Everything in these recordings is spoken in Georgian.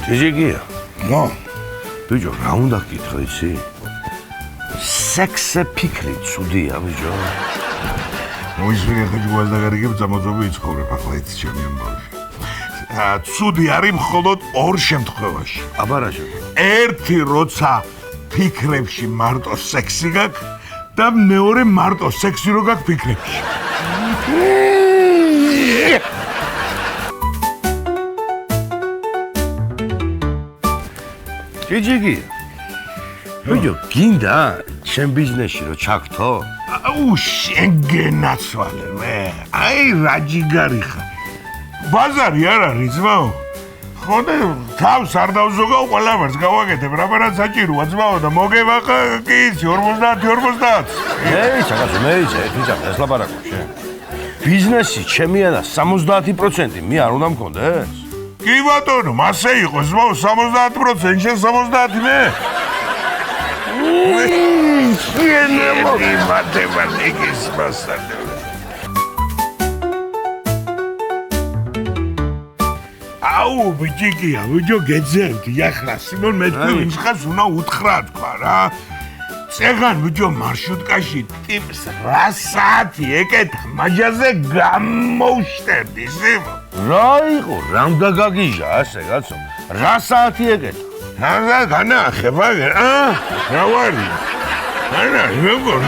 ჯიჯიგია. ნო. ბიჭო, რა უნდა გითხრა იცი? სექსზე ფიქრი ცუდია, ბიჭო. მოისმენე ხაჯუას და გარიგებ წამოწობი იცხოვრებ ახლა იცი ჩემი ამბავი. ცუდი არის მხოლოდ ორ შემთხვევაში. აბარაშო. ერთი როცა ფიქრებში მარტო სექსი გაქვს და მეორე მარტო სექსი რო გაქვს ფიქრებში. ჯიჯიგია. ბიჭო, გინდა შენ ბიზნესში რო ჩაგთო? აუ შენ გენაცვალე მე. აი რა ჯიგარი ხარ. ბაზარი არ არის ძმაო. ხოდე თავს არ დავზოგავ ყველაფერს გავაკეთებ რაბარად საჭიროა ძმაო და მოგევახა კი 50 ეი ჩაკაცო მე იცი თვითონ ეს ლაპარაკობ შენ ბიზნესი ჩემიანა 70% მე არ უნდა მქონდეს კი ბატონო მასე იყო ძმაო 70% შენ 70 მე შენ მათემატიკის მასწავლებელი აუ ბიჭიკია, ბიჭო გეძებდი, ახლა სიმონ მე თქვი ვინც ხარ უნდა უთხრა თქვა რა. წეგან ბიჭო მარშრუტკაში ტიპს რა საათი ეკეთა მაჯაზე გამოვშტერდი სიმონ. რა იყო, რამ დაგაგიჟა ასე კაცო? რა საათი ეკეთა? რა განახება? რა ვარი? ანა, როგორ?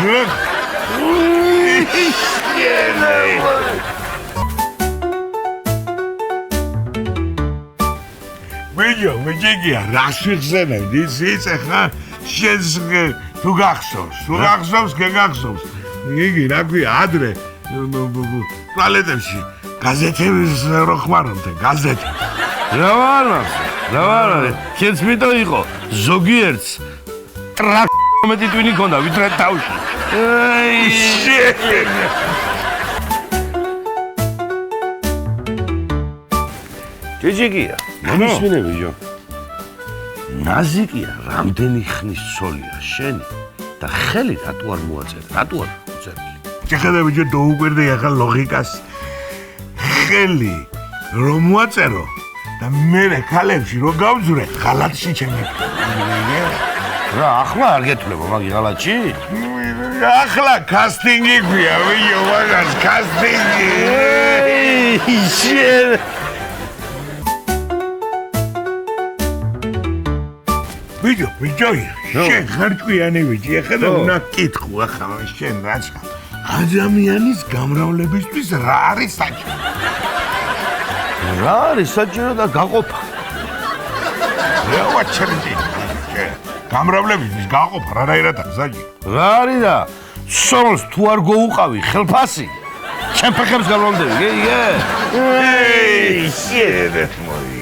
ბიჭიკია, რა შეხსენებდი, იცი ახლა შენს თუ გახსოვს, გეგახსოვს. იგი რა ქვია, ადრე ტუალეტებში გაზეთების რო ხმარობდნენ, გაზეთი. რა ვარ, შენც მიტო იყო, ზოგიერთს ტრაკმეტი ტვინი ქონდა, ვიდრე თავში. აი, შენ ჯიჯიგია, მომისმინე ბიჭო. ნაზიკია, რამდენი ხნის ცოლია შენი და ხელი რატო არ მოაწერე? რატო არ მოწერილი? შეხედა ბიჭო, დაუკვირდი ახლა ლოგიკას. ხელი რომ მოაწერო და მე ქალებში რო გავძვრე, ღალატში ჩემი. რა, ახლა არ გეთვლებო მაგი ღალატში? ახლა კასტინგი ქვია, ვიო, მაგას კასტინგი. შენ ბიჭო, შენ ხარჭვიანი ბიჭი, ახლა უნდა კითხო ახლა შენ რაც ადამიანის გამრავლებისთვის რა არის საჭირო? რა არის საჭირო და გაყოფა? რა ვაჩერდი? გამრავლებისთვის გაყოფა რანაირად არის საჭირო? რა არის და სოლს თუ არ გოუყავი ხელფასი? ჩემ ფეხებს გამრავლდები, გე? ეი, შენ მოი